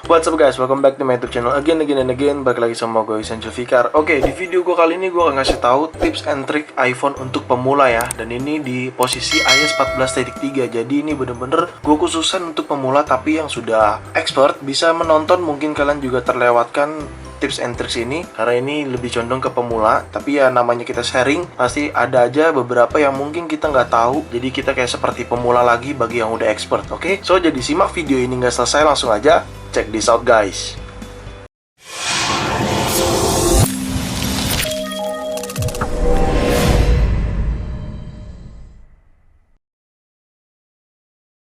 What's up guys, welcome back to my YouTube channel again. Balik lagi sama gue Sancho Fikar. Oke, di video gue kali ini gue akan ngasih tahu tips and trick iPhone untuk pemula ya. Dan ini di posisi iOS 14.3. Jadi ini bener-bener gue khususan untuk pemula, tapi yang sudah expert bisa menonton. Mungkin kalian juga terlewatkan tips and tricks ini karena ini lebih condong ke pemula, tapi ya namanya kita sharing, pasti ada aja beberapa yang mungkin kita nggak tahu, jadi kita kayak seperti pemula lagi bagi yang udah expert. Oke, so jadi simak video ini nggak selesai, langsung aja check this out guys.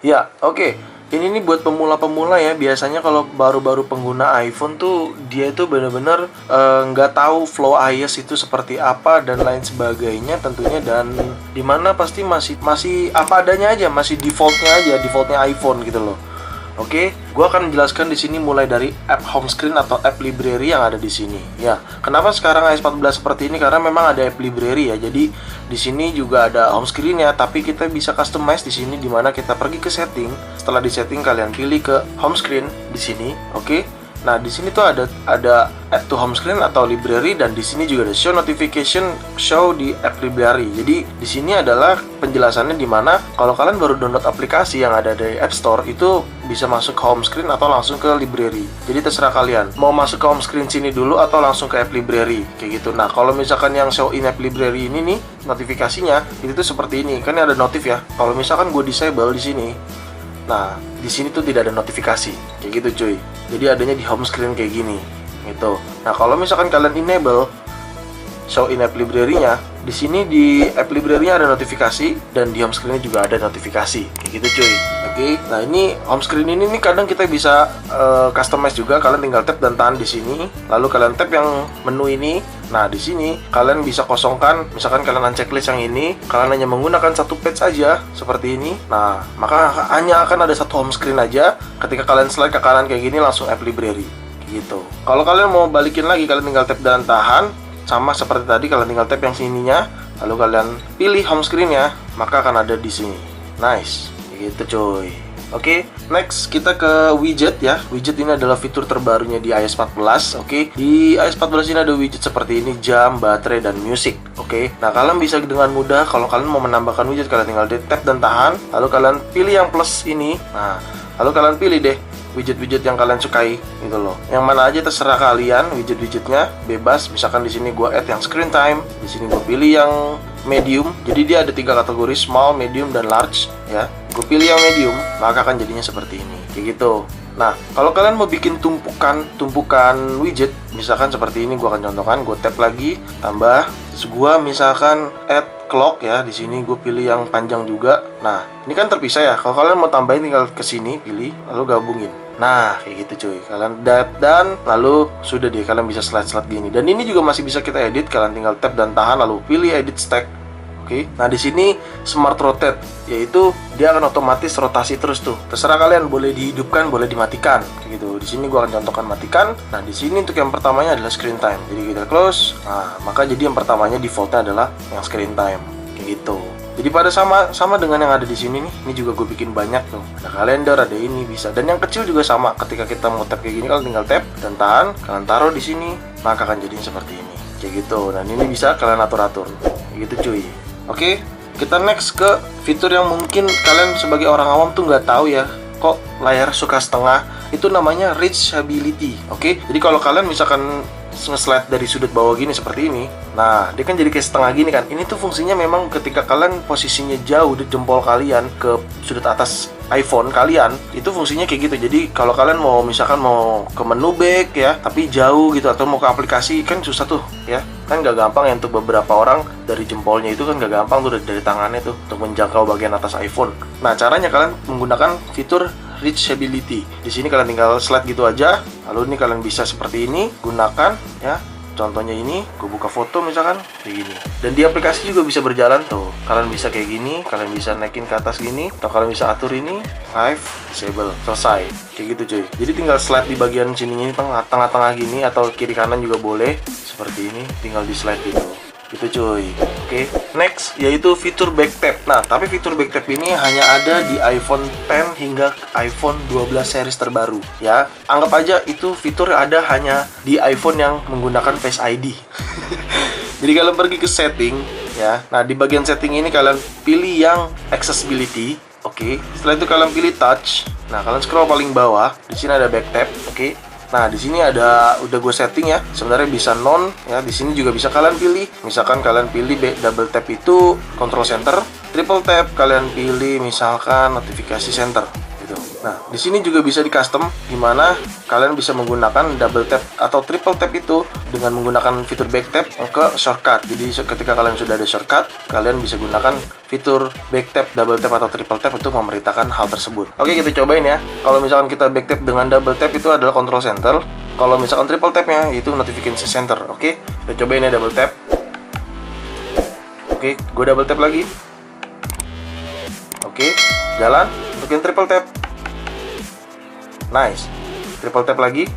Ya, oke. Ini nih buat pemula-pemula ya. Biasanya kalau baru-baru pengguna iPhone tuh dia itu bener-bener nggak tahu flow iOS itu seperti apa dan lain sebagainya tentunya, dan dimana pasti masih apa adanya aja, masih defaultnya iPhone gitu loh. Oke, gue akan menjelaskan di sini mulai dari app home screen atau app library yang ada di sini. Ya, kenapa sekarang iOS 14 seperti ini? Karena memang ada app library ya. Jadi di sini juga ada home screen ya, tapi kita bisa customize di sini, dimana kita pergi ke setting. Setelah di setting kalian pilih ke home screen di sini. Oke. Nah, di sini tuh ada add to home screen atau library, dan di sini juga ada show notification show di app library. Jadi di sini adalah penjelasannya, di mana kalau kalian baru download aplikasi yang ada dari App Store itu bisa masuk ke home screen atau langsung ke library. Jadi terserah kalian mau masuk ke home screen sini dulu atau langsung ke app library kayak gitu. Nah, kalau misalkan yang show in app library ini nih notifikasinya itu tuh seperti ini. Kan ada notif ya. Kalau misalkan gue disable di sini, nah, di sini tuh tidak ada notifikasi, kayak gitu cuy. Jadi adanya di home screen kayak gini, gitu. Nah, kalau misalkan kalian enable show in app library-nya, di sini di app library-nya ada notifikasi, dan di home screen-nya juga ada notifikasi, kayak gitu cuy. Oke, nah ini home screen ini nih kadang kita bisa customize juga. Kalian tinggal tap dan tahan di sini, lalu kalian tap yang menu ini. Nah, di sini kalian bisa kosongkan, misalkan kalian unchecklist yang ini, kalian hanya menggunakan satu page aja seperti ini. Nah, maka hanya akan ada satu home screen aja. Ketika kalian slide ke kanan kayak gini, langsung app library gitu. Kalau kalian mau balikin lagi, kalian tinggal tap dan tahan, sama seperti tadi. Kalian tinggal tap yang sininya, lalu kalian pilih home screen-nya, maka akan ada di sini. Nice, gitu cuy. Oke, next kita ke widget ya. Widget ini adalah fitur terbarunya di iOS 14. Oke, di iOS 14 ini ada widget seperti ini: jam, baterai, dan music. Oke, nah kalian bisa dengan mudah, kalau kalian mau menambahkan widget, kalian tinggal tap dan tahan, lalu kalian pilih yang plus ini. Nah, lalu kalian pilih deh widget-widget yang kalian sukai gitu loh. Yang mana aja terserah kalian, widget-widgetnya bebas. Misalkan di sini gua add yang screen time, di sini gua pilih yang medium. Jadi dia ada 3 kategori: small, medium, dan large ya. Gue pilih yang medium, maka akan jadinya seperti ini, kayak gitu. Nah, kalau kalian mau bikin tumpukan widget, misalkan seperti ini, gue akan contohkan. Gue tap lagi, tambah. Terus gue misalkan add clock ya. Di sini gue pilih yang panjang juga. Nah, ini kan terpisah ya. Kalau kalian mau tambahin, tinggal ke sini, pilih, lalu gabungin. Nah, kayak gitu cuy. Kalian tap dan lalu sudah deh, kalian bisa slide gini. Dan ini juga masih bisa kita edit. Kalian tinggal tap dan tahan, lalu pilih edit stack. Oke. Nah, di sini smart rotate, yaitu dia akan otomatis rotasi terus tuh. Terserah kalian, boleh dihidupkan, boleh dimatikan, kayak gitu. Di sini gua akan contohkan matikan. Nah, di sini untuk yang pertamanya adalah screen time. Jadi kita close. Nah, maka jadi yang pertamanya defaultnya adalah yang screen time, kayak gitu. Jadi pada sama dengan yang ada di sini nih. Ini juga gue bikin banyak tuh. Ada kalender, ada ini bisa. Dan yang kecil juga sama. Ketika kita mau tap kayak gini, kalian tinggal tap dan tahan, kalian taruh di sini, maka akan jadinya seperti ini, kayak gitu. Dan ini bisa kalian atur-atur, kayak gitu cuy. Oke, kita next ke fitur yang mungkin kalian sebagai orang awam tuh nggak tahu ya. Kok layar suka setengah? Itu namanya reachability. Oke, jadi kalau kalian misalkan nge-slide dari sudut bawah gini seperti ini, nah dia kan jadi kayak setengah gini kan. Ini tuh fungsinya memang ketika kalian posisinya jauh di jempol kalian ke sudut atas iPhone kalian, itu fungsinya kayak gitu. Jadi kalau kalian mau misalkan mau ke menu back ya, tapi jauh gitu, atau mau ke aplikasi, kan susah tuh ya. Kan gak gampang ya untuk beberapa orang, dari jempolnya itu kan gak gampang tuh, dari tangannya tuh untuk menjangkau bagian atas iPhone. Nah, caranya kalian menggunakan fitur reachability. Di sini kalian tinggal slide gitu aja. Lalu ini kalian bisa seperti ini gunakan ya. Contohnya ini, gue buka foto misalkan kayak gini. Dan di aplikasi juga bisa berjalan tuh. Kalian bisa kayak gini, kalian bisa naikin ke atas gini, atau kalian bisa atur ini, live, disable, selesai. Kayak gitu cuy. Jadi tinggal slide di bagian sininya, tengah-tengah gini, atau kiri kanan juga boleh. Seperti ini, tinggal di slide gitu. Itu cuy. Oke, next yaitu fitur back tap. Nah, tapi fitur back tap ini hanya ada di iPhone X hingga iPhone 12 series terbaru ya. Anggap aja itu fitur ada hanya di iPhone yang menggunakan Face ID. Jadi kalian pergi ke setting ya. Nah, di bagian setting ini kalian pilih yang accessibility. Oke, setelah itu kalian pilih touch. Nah, kalian scroll paling bawah. Di sini ada back tap. Oke. Nah, di sini udah gue setting ya. Sebenarnya bisa non ya. Di sini juga bisa kalian pilih. Misalkan kalian pilih double tap itu control center, triple tap kalian pilih misalkan notifikasi center gitu. Nah, di sini juga bisa di custom di mana kalian bisa menggunakan double tap atau triple tap itu dengan menggunakan fitur back tap ke shortcut. Jadi ketika kalian sudah ada shortcut, kalian bisa gunakan fitur back tap, double tap atau triple tap untuk memerintahkan hal tersebut. Oke, kita cobain ya. Kalau misalkan kita back tap dengan double tap itu adalah control center. Kalau misalkan triple tapnya itu notification center. Oke, kita cobain ya double tap. Oke, gue double tap lagi. Oke, jalan. Untuk yang triple tap. Nice. Triple tap lagi.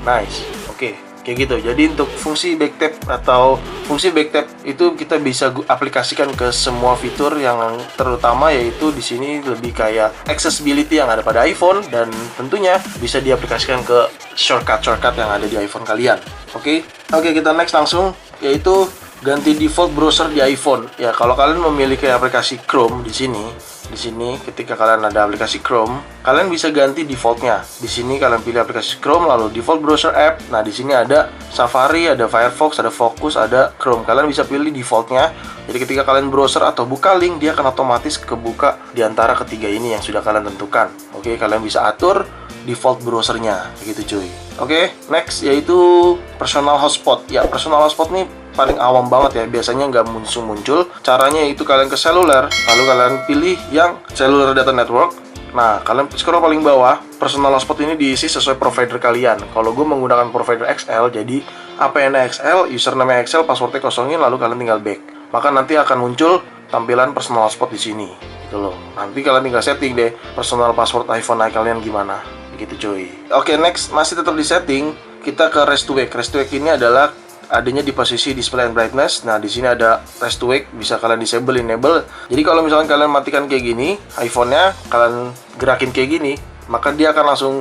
Nice. Oke, kayak gitu. Jadi untuk fungsi back tap atau fungsi back tap itu kita bisa aplikasikan ke semua fitur yang terutama yaitu di sini lebih kayak accessibility yang ada pada iPhone dan tentunya bisa diaplikasikan ke shortcut yang ada di iPhone kalian. Oke, kita next langsung yaitu ganti default browser di iPhone. Ya, kalau kalian memiliki aplikasi Chrome di sini ketika kalian ada aplikasi Chrome, kalian bisa ganti defaultnya. Di sini kalian pilih aplikasi Chrome lalu default browser app. Nah, di sini ada Safari, ada Firefox, ada Focus, ada Chrome. Kalian bisa pilih defaultnya. Jadi ketika kalian browser atau buka link, dia akan otomatis kebuka di antara ketiga ini yang sudah kalian tentukan. Oke, kalian bisa atur default browsernya, begitu cuy. Oke, next yaitu personal hotspot. Ya, personal hotspot nih paling awam banget ya, biasanya nggak muncul. Caranya itu kalian ke seluler, lalu kalian pilih yang cellular data network. Nah, kalian scroll paling bawah, personal hotspot ini diisi sesuai provider kalian. Kalau gue menggunakan provider XL, jadi APN XL, username XL, passwordnya kosongin, lalu kalian tinggal back. Maka nanti akan muncul tampilan personal hotspot di sini, gitu loh. Nanti kalian tinggal setting deh personal password iPhone kalian gimana, gitu cuy. Oke, next masih tetap di setting, kita ke rest to wake. Rest to wake ini adalah adanya di posisi display and brightness. Nah, di sini ada rest to wake, bisa kalian disable, enable. Jadi kalau misalkan kalian matikan kayak gini, iPhone-nya kalian gerakin kayak gini, maka dia akan langsung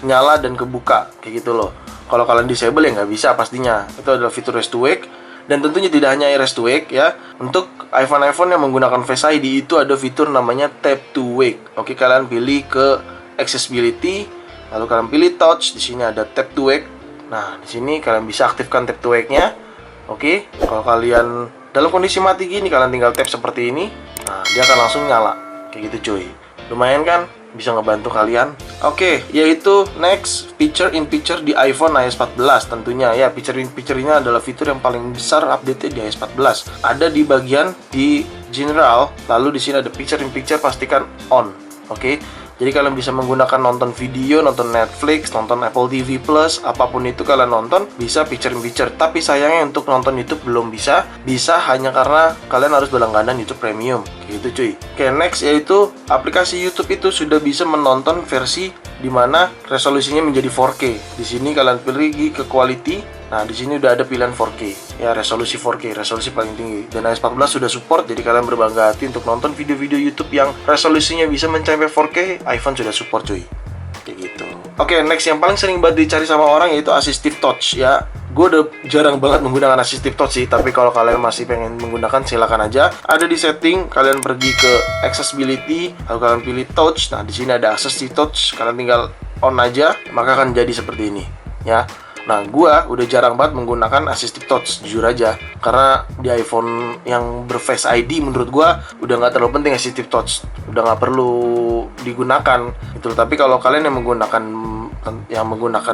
nyala dan kebuka kayak gitu loh. Kalau kalian disable ya nggak bisa pastinya. Itu adalah fitur rest to wake. Dan tentunya tidak hanya rest to wake ya. Untuk iPhone yang menggunakan Face ID itu ada fitur namanya tap to wake. Oke, kalian pilih ke accessibility, lalu kalian pilih touch. Di sini ada tap to wake. Nah, di sini kalian bisa aktifkan tap to wake-nya. Oke, kalau kalian dalam kondisi mati gini, kalian tinggal tap seperti ini. Nah, dia akan langsung nyala. Kayak gitu cuy. Lumayan kan? Bisa ngebantu kalian. Oke, yaitu next feature in picture di iPhone iOS 14 tentunya ya. Feature in picture ini adalah fitur yang paling besar update di iOS 14. Ada di bagian di general, lalu di sini ada feature in picture, pastikan on. Oke. Jadi kalian bisa menggunakan nonton video, nonton Netflix, nonton Apple TV Plus, apapun itu kalian nonton bisa picture-in-picture. Tapi sayangnya untuk nonton YouTube belum bisa. Bisa hanya karena kalian harus berlangganan YouTube Premium. Gitu cuy. Oke, next yaitu aplikasi YouTube itu sudah bisa menonton versi dimana resolusinya menjadi 4K. Di sini kalian pilih ke quality. Nah, di sini udah ada pilihan 4K. Ya, resolusi 4K, resolusi paling tinggi. Dan iOS 14 sudah support, jadi kalian berbangga hati untuk nonton video-video YouTube yang resolusinya bisa mencapai 4K, iPhone sudah support cuy. Kayak gitu. Oke, next yang paling sering banget dicari sama orang yaitu Assistive Touch ya. Gue udah jarang banget menggunakan Assistive Touch sih, tapi kalau kalian masih pengen menggunakan silakan aja. Ada di setting, kalian pergi ke accessibility, lalu kalian pilih touch. Nah, di sini ada Assistive Touch, kalian tinggal on aja, maka akan jadi seperti ini ya. Nah, gua udah jarang banget menggunakan Assistive Touch, jujur aja. Karena di iPhone yang berFace ID menurut gua udah nggak terlalu penting Assistive Touch. Udah nggak perlu digunakan. Itu. Tapi kalau kalian yang menggunakan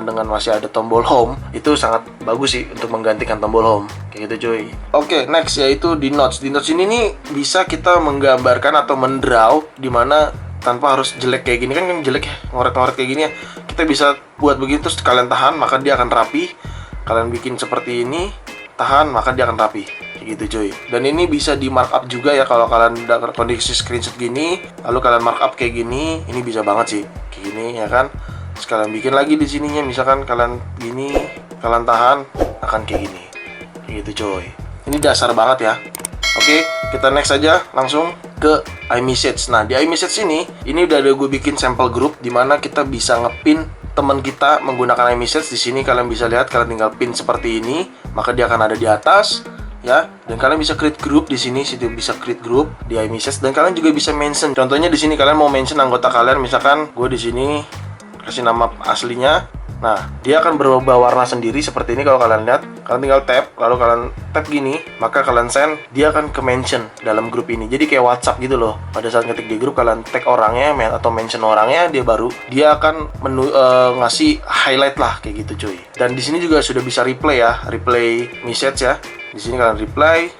dengan masih ada tombol home, itu sangat bagus sih untuk menggantikan tombol home. Kayak gitu cuy. Oke, next yaitu di Notes. Di Notes ini nih bisa kita menggambarkan atau mendraw di mana tanpa harus jelek kayak gini, kan jelek ya, ngoret-ngoret kayak gini ya. Kita bisa buat begitu, terus kalian tahan maka dia akan rapi. Kalian bikin seperti ini, tahan maka dia akan rapi. Kayak gitu cuy. Dan ini bisa di markup juga ya, kalau kalian udah kondisi screenshot gini, lalu kalian markup kayak gini, ini bisa banget sih. Kayak gini ya kan. Terus kalian bikin lagi di sininya, misalkan kalian gini, kalian tahan akan kayak gini. Kayak Gitu coy. Ini dasar banget ya. Oke, kita next aja langsung ke iMessage. Nah, di iMessage ini udah ada gue bikin sampel grup dimana kita bisa ngepin teman kita menggunakan iMessage. Di sini kalian bisa lihat, kalian tinggal pin seperti ini, maka dia akan ada di atas ya. Dan kalian bisa create group di sini, situ bisa create group di iMessage, dan kalian juga bisa mention. Contohnya di sini kalian mau mention anggota kalian, misalkan gue di sini kasih nama aslinya. Nah, dia akan berubah warna sendiri seperti ini. Kalau kalian lihat, kalian tinggal tap, lalu kalian tap gini, maka kalian send, dia akan ke mention dalam grup ini. Jadi kayak WhatsApp gitu loh. Pada saat ngetik di grup, kalian tag orangnya atau mention orangnya, dia akan ngasih highlight lah kayak gitu cuy. Dan di sini juga sudah bisa reply ya, reply message ya. Di sini kalian reply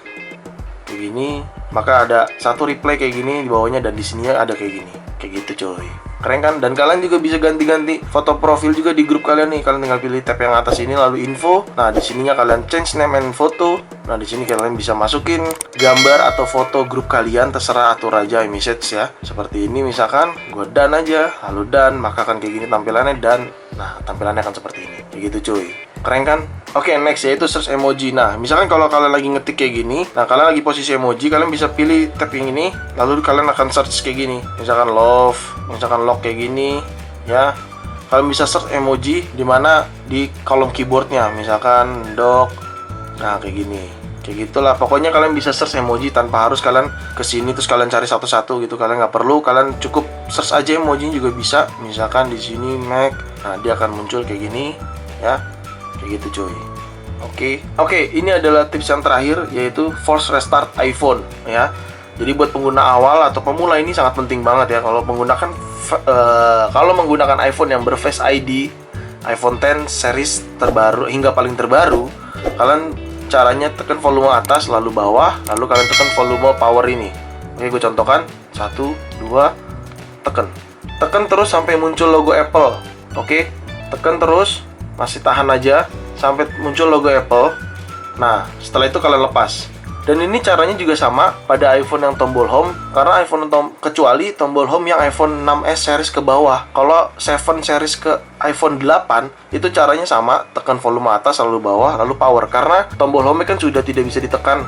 kayak gini, maka ada satu reply kayak gini di bawahnya, dan di sini ada kayak gini, kayak gitu cuy. Keren kan? Dan kalian juga bisa ganti-ganti foto profil juga di grup kalian nih. Kalian tinggal pilih tab yang atas ini lalu info. Nah, di sininya kalian change name and photo. Nah, di sini kalian bisa masukin gambar atau foto grup kalian, terserah, atur aja iMessage ya. Seperti ini misalkan, gue done aja, lalu done, maka akan kayak gini tampilannya, dan nah, tampilannya akan seperti ini. Kayak gitu cuy. Keren kan? Oke, next yaitu search emoji. Nah, misalkan kalau kalian lagi ngetik kayak gini, nah kalian lagi posisi emoji, kalian bisa pilih tab yang ini, lalu kalian akan search kayak gini. Misalkan love, misalkan lock kayak gini, ya. Kalian bisa search emoji di mana di kolom keyboardnya, misalkan dog. Nah, kayak gini. Kayak gitulah. Pokoknya kalian bisa search emoji tanpa harus kalian kesini terus kalian cari satu-satu gitu. Kalian nggak perlu, kalian cukup search aja emojinya juga bisa. Misalkan di sini Mac, nah dia akan muncul kayak gini, ya. Kayak gitu cuy. Oke, ini adalah tips yang terakhir, yaitu force restart iPhone ya. Jadi buat pengguna awal atau pemula ini sangat penting banget ya. Kalau menggunakan iPhone yang berFace ID, iPhone X series terbaru hingga paling terbaru, kalian caranya tekan volume atas lalu bawah, lalu kalian tekan volume power ini. Oke, gue contohkan. 1, 2, tekan terus sampai muncul logo Apple. Oke, tekan terus, masih tahan aja sampai muncul logo Apple. Nah, setelah itu kalian lepas. Dan ini caranya juga sama pada iPhone yang tombol home, karena kecuali tombol home yang iPhone 6s series ke bawah. Kalau 7 series ke iPhone 8 itu caranya sama, tekan volume atas lalu bawah lalu power, karena tombol home kan sudah tidak bisa ditekan.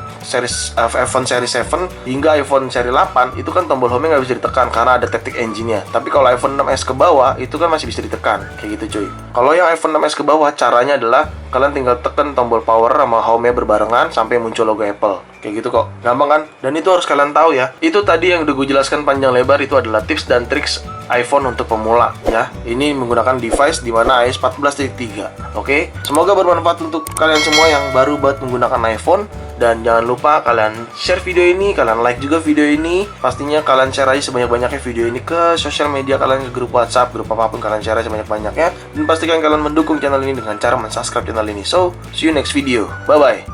iPhone series 7 hingga iPhone seri 8 itu kan tombol home nggak bisa ditekan karena ada Taptic Engine-nya. Tapi kalau iPhone 6s ke bawah itu kan masih bisa ditekan, kayak gitu cuy. Kalau yang iPhone 6s ke bawah, caranya adalah kalian tinggal tekan tombol power sama home-nya berbarengan sampai muncul logo Apple. Kayak gitu kok, gampang kan? Dan itu harus kalian tahu ya. Itu tadi yang udah gue jelaskan panjang lebar, itu adalah tips dan triks iPhone untuk pemula ya. Ini menggunakan device di mana iOS 14.3. Oke, semoga bermanfaat untuk kalian semua yang baru buat menggunakan iPhone. Dan jangan lupa kalian share video ini, kalian like juga video ini. Pastinya kalian share aja sebanyak-banyaknya video ini ke sosial media kalian, ke grup WhatsApp, grup apapun, kalian share aja sebanyak-banyaknya. Dan pastikan kalian mendukung channel ini dengan cara mensubscribe channel ini. So, see you next video. Bye-bye.